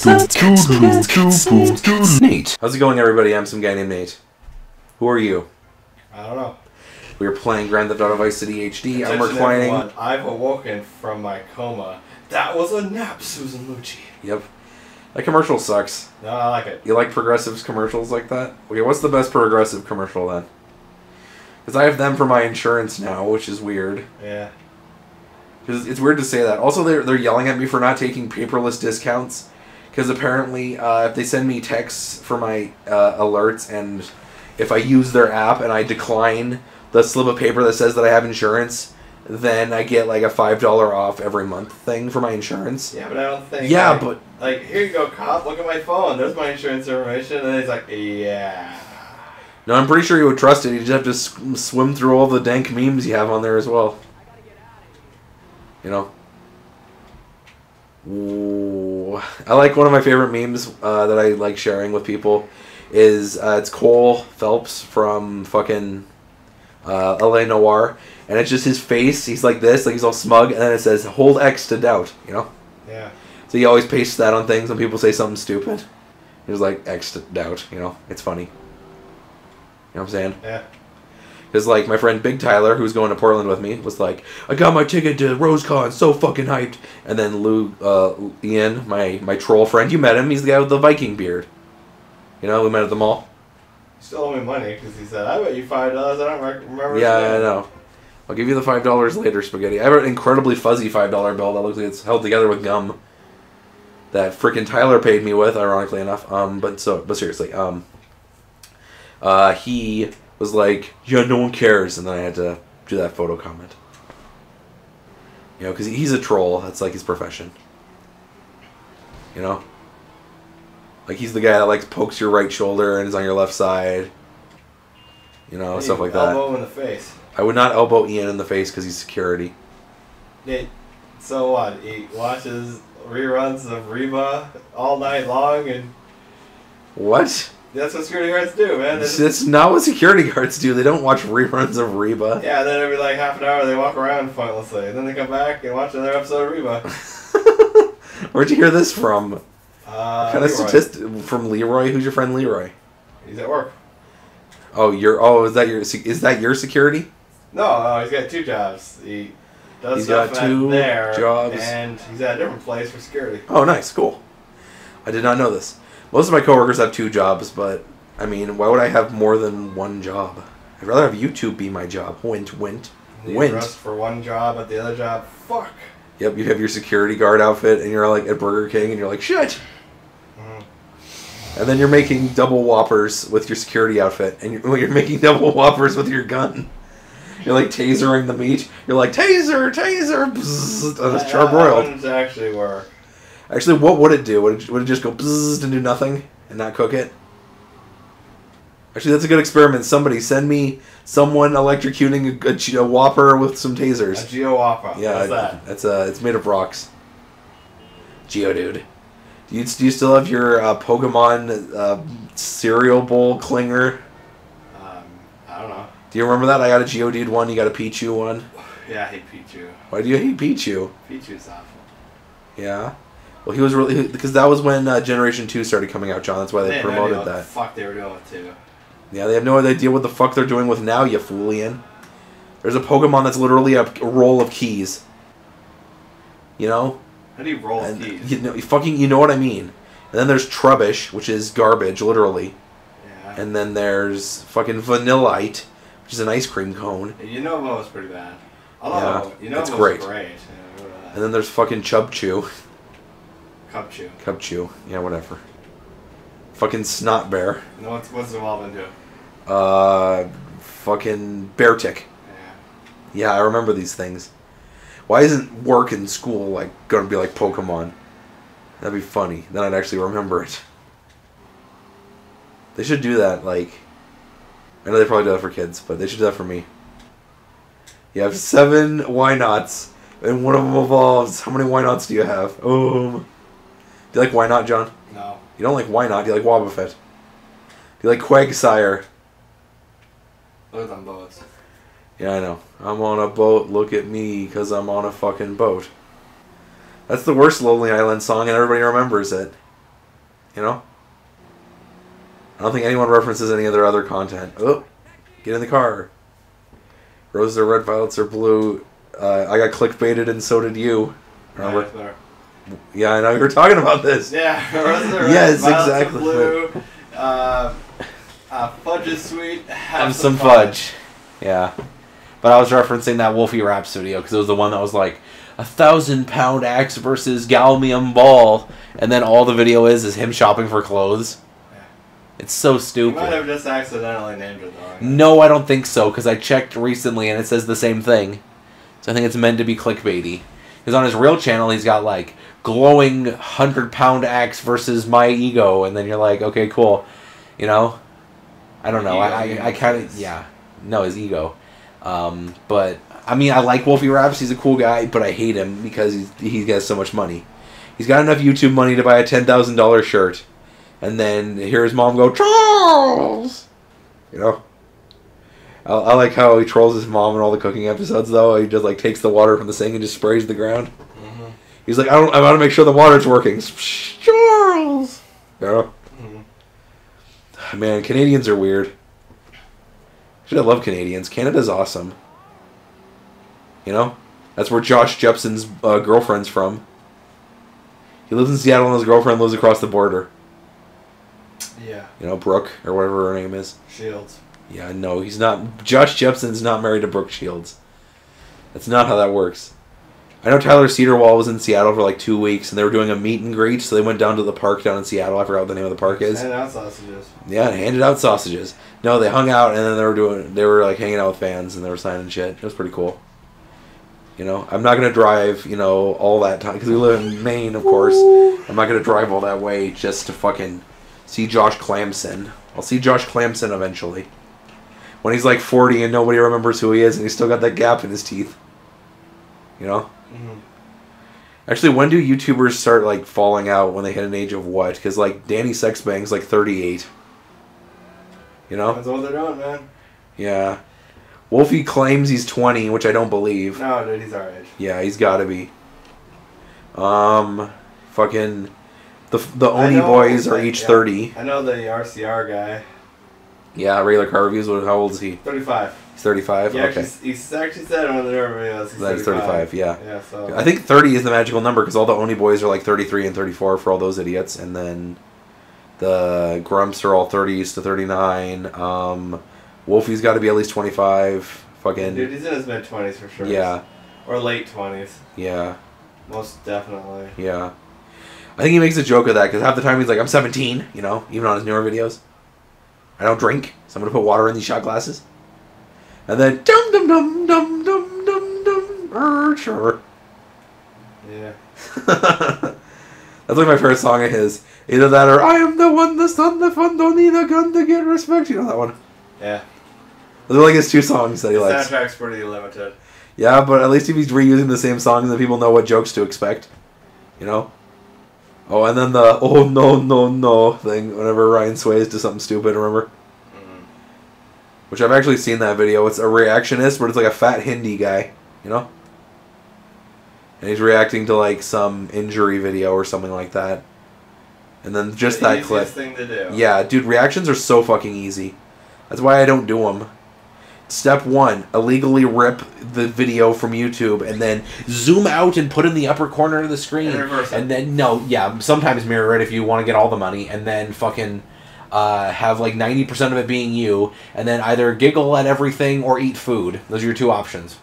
Nate. How's it going, everybody? I'm some guy named Nate. Who are you? I don't know. We are playing Grand Theft Auto Vice City HD. I'm reclining. Everyone, I've awoken from my coma. That was a nap, Susan Lucci. Yep. That commercial sucks. No, I like it. You like Progressive's commercials like that? Okay, what's the best Progressive commercial then? Because I have them for my insurance now, which is weird. Yeah. Because it's weird to say that. Also, they're yelling at me for not taking paperless discounts. Because apparently, if they send me texts for my alerts, and if I use their app and I decline the slip of paper that says that I have insurance, then I get like a $5 off every month thing for my insurance. Yeah, but I don't think... Yeah, like, but... Like, here you go, cop, look at my phone. There's my insurance information. And then he's like, yeah. No, I'm pretty sure you would trust it. You just have to swim through all the dank memes you have on there as well. You know? Ooh. I like one of my favorite memes that I like sharing with people is it's Cole Phelps from fucking LA Noir, and it's just his face. He's like this, like he's all smug, and then it says hold X to doubt, you know? Yeah. So he always pastes that on things when people say something stupid. He's like X to doubt, you know? It's funny. You know what I'm saying? Yeah. Because, like, my friend Big Tyler, who's going to Portland with me, was like, I got my ticket to RoseCon, so fucking hyped. And then Ian, my troll friend, you met him, he's the guy with the Viking beard. You know, we met at the mall. You still owe me money, because he said, I bet you $5, I don't remember. Yeah, I know. I'll give you the $5 later, Spaghetti. I have an incredibly fuzzy $5 bill that looks like it's held together with gum. That frickin' Tyler paid me with, ironically enough. But seriously, he was like, yeah, no one cares, and then I had to do that photo comment. You know, because he's a troll. That's like his profession. You know? Like, he's the guy that, like, pokes your right shoulder and is on your left side. You know, stuff like that. Elbow in the face. I would not elbow Ian in the face because he's security. So what? He watches reruns of Reba all night long and... What? That's what security guards do, man. That's not what security guards do. They don't watch reruns of Reba. Yeah, then every like half an hour they walk around pointlessly. And then they come back and watch another episode of Reba. Where'd you hear this from? Kind of statistic from Leroy. Who's your friend Leroy? He's at work. Oh, is that your security? No, he's got two jobs. He does he's stuff got two there, jobs, and he's at a different place for security. Oh, nice, cool. I did not know this. Most of my coworkers have two jobs, but I mean, why would I have more than one job? I'd rather have YouTube be my job. Wint. You dress for one job at the other job. Fuck. Yep, you have your security guard outfit, and you're like at Burger King, and you're like, shit. And then you're making double whoppers with your security outfit, and you're making double whoppers with your gun. You're like tasering the meat. You're like taser, bzzz, on this charbroiled. That wouldn't actually work. Actually, what would it do? Would it just go bzzz and do nothing and not cook it? Actually, that's a good experiment. Somebody send me someone electrocuting a Whopper with some tasers. A Geo Whopper. Yeah, what's that? It's made of rocks. Geodude. Do you still have your Pokemon cereal bowl clinger? I don't know. Do you remember that? I got a Geodude one. You got a Pichu one. Yeah, I hate Pichu. Why do you hate Pichu? Pichu's awful. Yeah. Well, he was really because that was when Generation 2 started coming out, John. That's why they promoted what that. The fuck they were doing with 2. Yeah, they have no idea what the fuck they're doing with now, you foolian. There's a Pokemon that's literally a roll of keys. You know? How do you roll keys? You know what I mean. And then there's Trubbish, which is garbage, literally. Yeah. And then there's fucking Vanillite, which is an ice cream cone. Unova was pretty bad. Although, yeah, Unova it's great. Was great. Yeah, and then there's fucking Chubchew. Cubchew. Yeah, whatever. Fucking Snot Bear. And what's it evolve into? Fucking Beartic. Yeah. Yeah, I remember these things. Why isn't work in school like gonna be like Pokemon? That'd be funny. Then I'd actually remember it. They should do that, like... I know they probably do that for kids, but they should do that for me. You have 7 why nots, and one of them evolves. How many why nots do you have? Do you like why not, John? No. You don't like why not? Do you like Wobbuffet? Do you like Quagsire? Those on boats. Yeah, I know. I'm on a boat, look at me, 'cause I'm on a fucking boat. That's the worst Lonely Island song, and everybody remembers it. You know? I don't think anyone references any of their other content. Oh, get in the car. Roses are red, violets are blue. I got clickbaited and so did you. Remember? Yeah, I know you were talking about this. Yeah, roses are red, yes, violets exactly. are blue. Fudge is sweet. Have some fudge. Yeah. But I was referencing that Wolfie Raps video because it was the one that was like 1,000-pound axe versus gallium ball, and then all the video is him shopping for clothes. Yeah. It's so stupid. You might have just accidentally named it though. No, I don't think so because I checked recently and it says the same thing. So I think it's meant to be clickbaity. Because on his real channel he's got like glowing 100-pound axe versus my ego, and then you're like, okay, cool, you know. I don't know. I kind of no, his ego. But I mean, I like Wolfie Raps. He's a cool guy, but I hate him because he has so much money. He's got enough YouTube money to buy a $10,000 shirt, and then hear his mom go, Charles. You know. I like how he trolls his mom in all the cooking episodes. Though he just like takes the water from the sink and just sprays the ground. Mm-hmm. He's like, I want to make sure the water's working. Charles. You know. Mm-hmm. Man, Canadians are weird. I love Canadians. Canada's awesome. You know? That's where Josh Jepson's girlfriend's from. He lives in Seattle and his girlfriend lives across the border. Yeah. You know, Brooke, or whatever her name is. Shields. Yeah, no, he's not. Josh Jepson's not married to Brooke Shields. That's not how that works. I know Tyler Cedarwall was in Seattle for like 2 weeks and they were doing a meet and greet, so they went down to the park down in Seattle. I forgot what the name of the park is. Handed out sausages. Yeah, handed out sausages. No, they hung out and then they were like hanging out with fans and they were signing shit. It was pretty cool. You know, I'm not gonna drive, you know, all that time because we live in Maine, of course. I'm not gonna drive all that way just to fucking see Josh Clamson. I'll see Josh Clamson eventually when he's like 40 and nobody remembers who he is and he's still got that gap in his teeth. You know. Mm-hmm. Actually, when do YouTubers start like falling out when they hit an age of what? Because like Danny Sexbang's like 38. You know? That's what they're doing, man. Yeah. Wolfie claims he's 20, which I don't believe. No, dude, he's our age. Yeah, he's got to be. Fucking the Oni boys are each 30. I know the RCR guy. Yeah, regular car reviews. How old is he? 35. He's 35. Yeah, okay. He's actually said in one of the newer videos. That's 35. Yeah. Yeah. So I think 30 is the magical number because all the Oni boys are like 33 and 34 for all those idiots, and then the Grumps are all 30s to 39. Wolfie's got to be at least 25. Fucking. Dude, he's in his mid 20s for sure. Yeah. Or late 20s. Yeah. Most definitely. Yeah. I think he makes a joke of that because half the time he's like, I'm 17, you know, even on his newer videos. I don't drink, so I'm going to put water in these shot glasses. And then, dum dum dum dum dum dum dum, sure. Yeah. That's like my favorite song of his. Either that or I am the one, the son, the fun, don't need a gun to get respect. You know that one? Yeah. Those are like his two songs that he likes. The soundtrack's pretty limited. Yeah, but at least if he's reusing the same songs, then people know what jokes to expect. You know? Oh, and then the oh no no no thing whenever Ryan sways to something stupid, remember? Mm-hmm. Which I've actually seen that video. It's a reactionist, but it's like a fat Hindi guy, you know? And he's reacting to like some injury video or something like that. And then just that clip. Thing to do. Yeah, dude, reactions are so fucking easy. That's why I don't do them. Step 1, illegally rip the video from YouTube and then zoom out and put in the upper corner of the screen. And then, sometimes mirror it if you want to get all the money. And then fucking have like 90% of it being you. And then either giggle at everything or eat food. Those are your two options.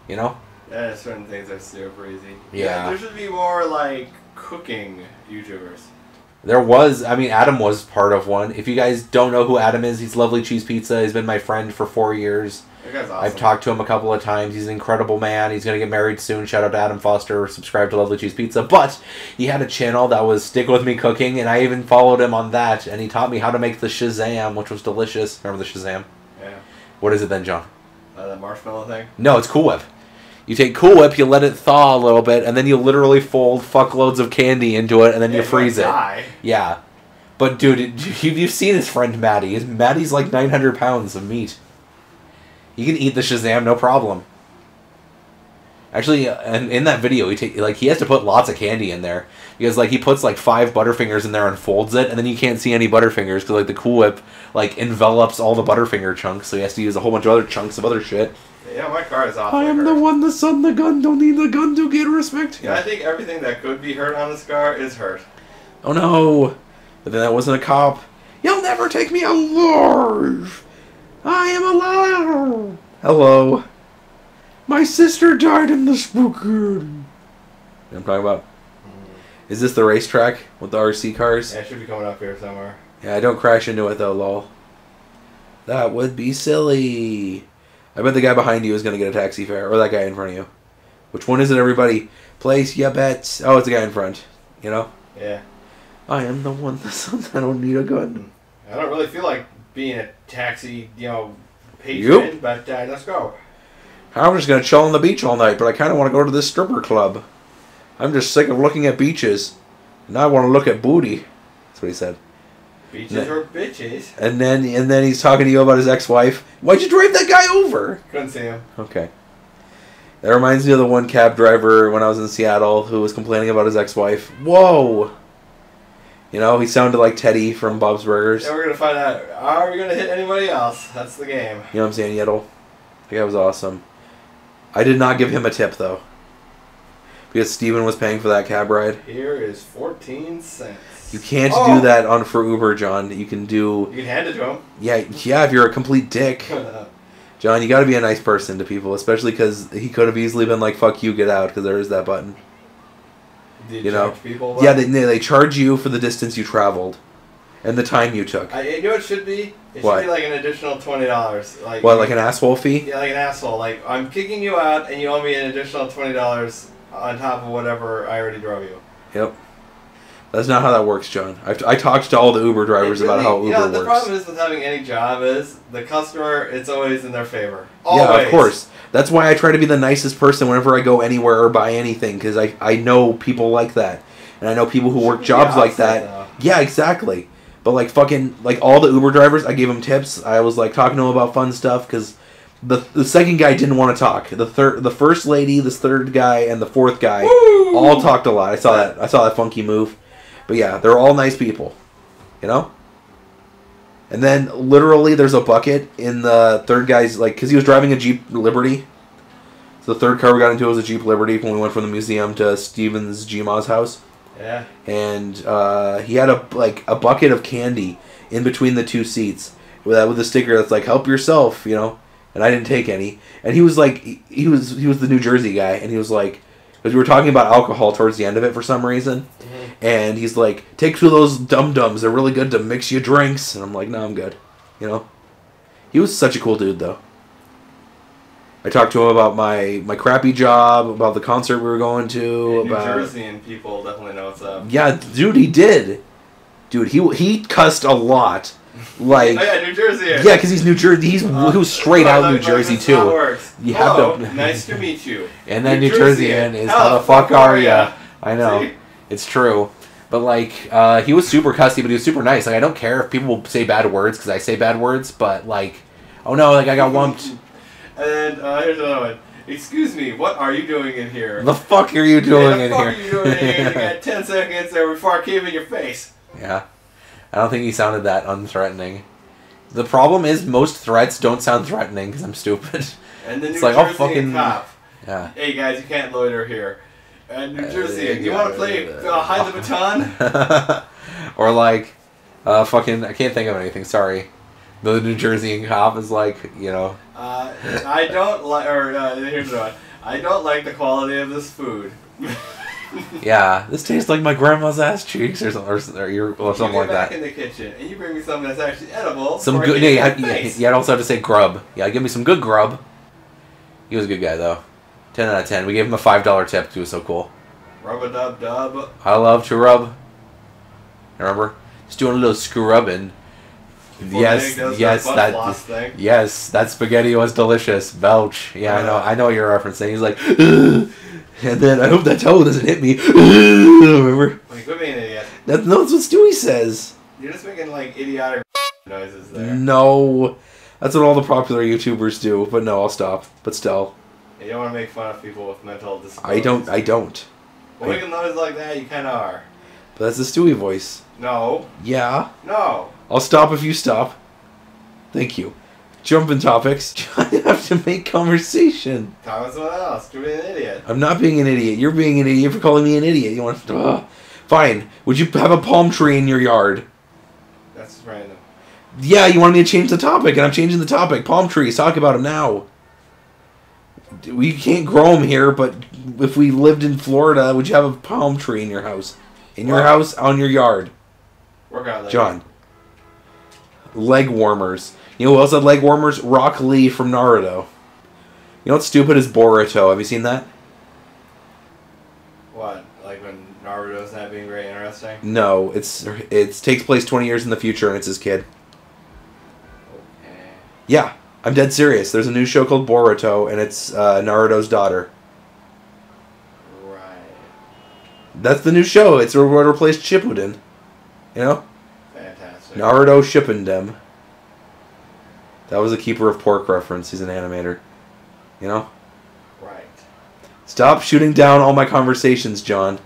You know? Yeah, certain things are super easy. Yeah. There should be more like cooking YouTubers. There was, Adam was part of one. If you guys don't know who Adam is, he's Lovely Cheese Pizza. He's been my friend for 4 years. That guy's awesome. I've talked to him a couple of times. He's an incredible man. He's going to get married soon. Shout out to Adam Foster. Subscribe to Lovely Cheese Pizza. But he had a channel that was Stick With Me Cooking, and I even followed him on that. And he taught me how to make the Shazam, which was delicious. Remember the Shazam? Yeah. What is it then, John? The marshmallow thing? No, it's Cool Whip. You take Cool Whip, you let it thaw a little bit, and then you literally fold fuckloads of candy into it, and then you freeze it. Yeah. But dude, you've seen his friend Maddie. Maddie's like 900 pounds of meat. You can eat the Shazam, no problem. Actually, and in that video, he has to put lots of candy in there because like he puts like 5 Butterfingers in there and folds it, and then you can't see any Butterfingers because like the Cool Whip like envelops all the Butterfinger chunks, so he has to use a whole bunch of other chunks of other shit. Yeah, my car is off. I am the one, the son, the gun. Don't need the gun to get respect. Yeah, I think everything that could be hurt on this car is hurt. Oh no! But then that wasn't a cop. You'll never take me alive. I am alive. Hello. My sister died in the spooker. You know what I'm talking about? Is this the racetrack with the RC cars? Yeah, it should be coming up here somewhere. Yeah, don't crash into it though, lol. That would be silly. I bet the guy behind you is going to get a taxi fare. Or that guy in front of you. Which one is it, everybody? Place ya bets. Oh, it's the guy in front. You know? Yeah. I am the one, the son. I don't need a gun. I don't really feel like being a taxi, patron, but let's go. I'm just going to chill on the beach all night, but I kind of want to go to this stripper club. I'm just sick of looking at beaches. And I want to look at booty. That's what he said. Beaches or bitches. And then he's talking to you about his ex-wife. Why'd you drive that guy over? Couldn't see him. Okay. That reminds me of the one cab driver when I was in Seattle who was complaining about his ex-wife. Whoa! You know, he sounded like Teddy from Bob's Burgers. Yeah, we're going to find out. Are we going to hit anybody else? That's the game. You know what I'm saying, Yetel? The guy was awesome. I did not give him a tip, though. Because Steven was paying for that cab ride. Here is 14 cents. You can't do that for Uber, John. You can do... You can hand it to him. Yeah, if you're a complete dick. John, you gotta be a nice person to people, especially because he could have easily been like, fuck you, get out, because there is that button. Did you charge people? Yeah, they charge you for the distance you traveled. And the time you took. You know what it should be? It should be like an additional $20. Like what, an asshole fee? Yeah, like an asshole. Like, I'm kicking you out, and you owe me an additional $20 on top of whatever I already drove you. Yep. That's not how that works, John. I talked to all the Uber drivers about how Uber works. The problem is with having any job is the customer, it's always in their favor. Always. Yeah, of course. That's why I try to be the nicest person whenever I go anywhere or buy anything, because I know people like that. And I know people who work jobs like that. Though. Yeah, exactly. But like fucking, like all the Uber drivers, I gave them tips. I was like talking to them about fun stuff, because the second guy didn't want to talk. The first lady, this third guy, and the fourth guy all talked a lot. I saw that funky move. But yeah, they're all nice people, you know? And then, literally, there's a bucket in the third guy's, like, because he was driving a Jeep Liberty. So the third car we got into was a Jeep Liberty when we went from the museum to Steven's Gma's house. Yeah. And he had a bucket of candy in between the two seats with a sticker that's like, help yourself, you know? And I didn't take any. And he was like, he was the New Jersey guy, and he was like, because we were talking about alcohol towards the end of it for some reason. Mm-hmm. And he's like, take two of those dum-dums. They're really good to mix your drinks. And I'm like, no, I'm good. You know? He was such a cool dude, though. I talked to him about my crappy job, about the concert we were going to. New Jersey and people definitely know what's up. Yeah, dude, he did. Dude, he cussed a lot. Like, oh, yeah, New Jersey. Yeah, because he's New Jersey. He was straight out New Jersey, too. You Hello, have to, nice to meet you. And then New Jerseyan is, how the fuck are ya? I know. See? It's true. But, like, he was super cussy, but he was super nice. Like, I don't care if people say bad words, because I say bad words, but, like, oh no, like, I got wumped. And here's another one. Excuse me, what are you doing in here? The fuck are you doing in here? The fuck are you doing in here? You got 10 seconds there before I came in your face. Yeah. I don't think he sounded that unthreatening. The problem is most threats don't sound threatening because I'm stupid. And the New Jersey cop. Yeah. Hey guys, you can't loiter here. And New Jersey, you want to play hide the baton? Or like, fucking, I can't think of anything. Sorry. The New Jersey cop is like, you know. I don't like, or here's the one. I don't like the quality of this food. Yeah, this tastes like my grandma's ass cheeks or something, or something like that. Back in the kitchen and you bring me something that's actually edible. Some good. Yeah, you also have to say grub. Yeah, give me some good grub. He was a good guy though. 10 out of 10. We gave him a $5 tip. He was so cool. Rub-a-dub-dub. I love to rub. Remember, just doing a little scrubbing. Yes, that spaghetti was delicious. Belch. Yeah, I know what you're referencing. He's like, ugh. And then I hope that toe doesn't hit me. Remember? Wait, quit being an idiot. That's what Stewie says. You're just making like idiotic noises there. No, that's what all the popular YouTubers do. But no, I'll stop. But still, You don't want to make fun of people with mental disabilities. I don't. Well, making noise like that, you kind of are. But that's the Stewie voice. No. Yeah. No. I'll stop if you stop. Thank you. Jumping topics. I have to make conversation. Talk about someone else. You're being an idiot. I'm not being an idiot. You're being an idiot for calling me an idiot. You want to... Fine. Would you have a palm tree in your yard? That's random. Yeah, you wanted me to change the topic, and I'm changing the topic. Palm trees. Talk about them now. We can't grow them here, but if we lived in Florida, would you have a palm tree in your house? In your house, on your yard. Workout later. John. Leg warmers. You know who else had leg warmers? Rock Lee from Naruto. You know what's stupid is Boruto. Have you seen that? What? Like when Naruto's not being very interesting? No, it takes place 20 years in the future, and it's his kid. Okay. Yeah, I'm dead serious. There's a new show called Boruto, and it's Naruto's daughter. Right. That's the new show. It's what replaced Shippuden. You know? Fantastic. Naruto Shippuden. That was a Keeper of Pork reference. He's an animator. You know? Right. Stop shooting down all my conversations, John.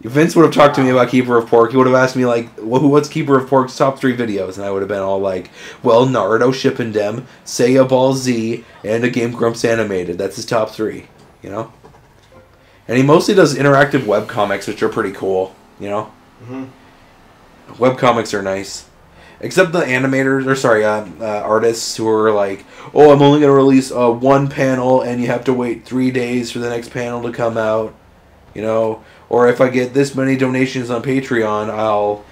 If Vince would have talked to me about Keeper of Pork, he would have asked me, like, what's Keeper of Pork's top 3 videos? And I would have been all like, well, Naruto Shippuden, Seiya Ball Z, and a Game Grumps animated. That's his top 3, you know? And he mostly does interactive webcomics, which are pretty cool, you know? Mm-hmm. Webcomics are nice. Except the animators, artists who are like, oh, I'm only going to release one panel, and you have to wait 3 days for the next panel to come out, you know? Or if I get this many donations on Patreon, I'll,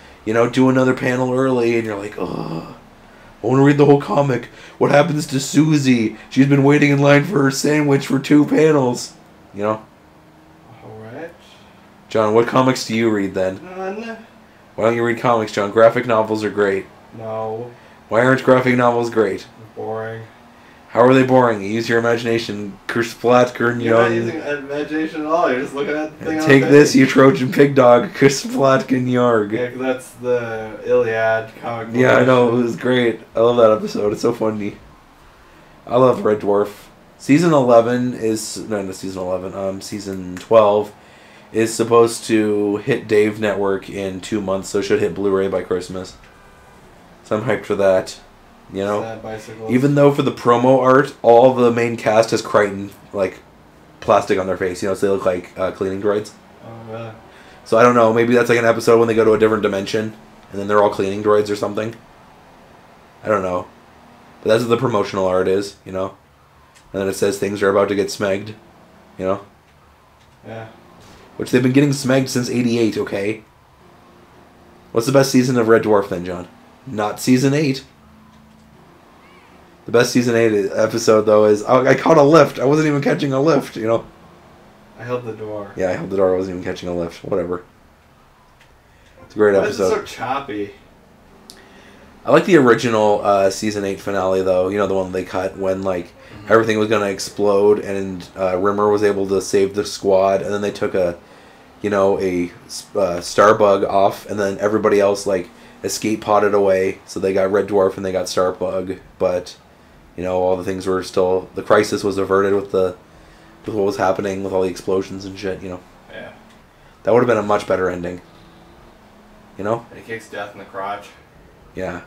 do another panel early, and you're like, oh, I want to read the whole comic. What happens to Susie? She's been waiting in line for her sandwich for 2 panels, you know? Alright. John, what comics do you read then? None. Why don't you read comics, John? Graphic novels are great. No. Why aren't graphic novels great? Boring. How are they boring? You use your imagination. Kersplatker, You're not using imagination at all. You're just looking at the thing on Take the this, page. you Trojan pig dog. Kersplatken Yarg. Yeah, 'cause that's the Iliad comic book. Yeah, I know. It was great. I love that episode. It's so funny. I love Red Dwarf. Season 11 is... No, not season 11. Season 12 is supposed to hit Dave Network in 2 months, so it should hit Blu-ray by Christmas. So I'm hyped for that. You know? Sad bicycles. Even though for the promo art, all the main cast has Crichton, like, plastic on their face, so they look like cleaning droids. Oh, really? So I don't know, maybe that's like an episode when they go to a different dimension, and then they're all cleaning droids or something. I don't know. But that's what the promotional art is, you know? And then it says things are about to get smegged, you know? Yeah. Which they've been getting smegged since 88, okay? What's the best season of Red Dwarf then, John? Not season 8. The best season 8 episode, though, is... I caught a lift. I wasn't even catching a lift, you know? I held the door. Yeah, I held the door. I wasn't even catching a lift. Whatever. It's a great Why episode. is it so choppy? I like the original season 8 finale, though. You know, the one they cut when, like, everything was going to explode and Rimmer was able to save the squad, and then they took a Starbug off, and then everybody else, like, escape potted away. So they got Red Dwarf and they got Starbug, but... all the things were still... The crisis was averted with what was happening, with all the explosions and shit, Yeah. That would have been a much better ending. You know? And he kicks Death in the crotch. Yeah.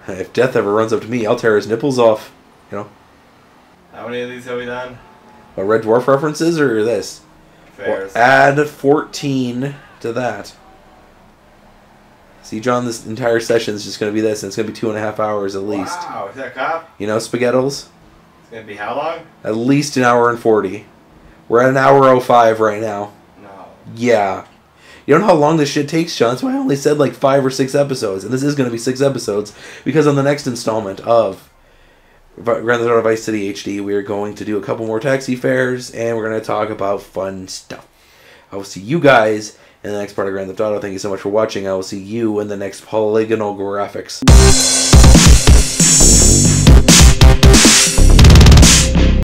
If Death ever runs up to me, I'll tear his nipples off. You know? How many of these have we done? What, Red Dwarf references or this? Fairs. Well, add 14 to that. See, John, this entire session is just going to be this, and it's going to be 2.5 hours at least. Wow, is that a cop? You know, Spaghettles? It's going to be how long? At least 1 hour and 40. We're at 1:05 right now. No. Yeah. You don't know how long this shit takes, John. That's why I only said like 5 or 6 episodes. And this is going to be 6 episodes. Because on the next installment of Grand Theft Auto Vice City HD, we are going to do a couple more taxi fares. And we're going to talk about fun stuff. I will see you guys in the next part of Grand Theft Auto. Thank you so much for watching. I will see you in the next polygonal graphics.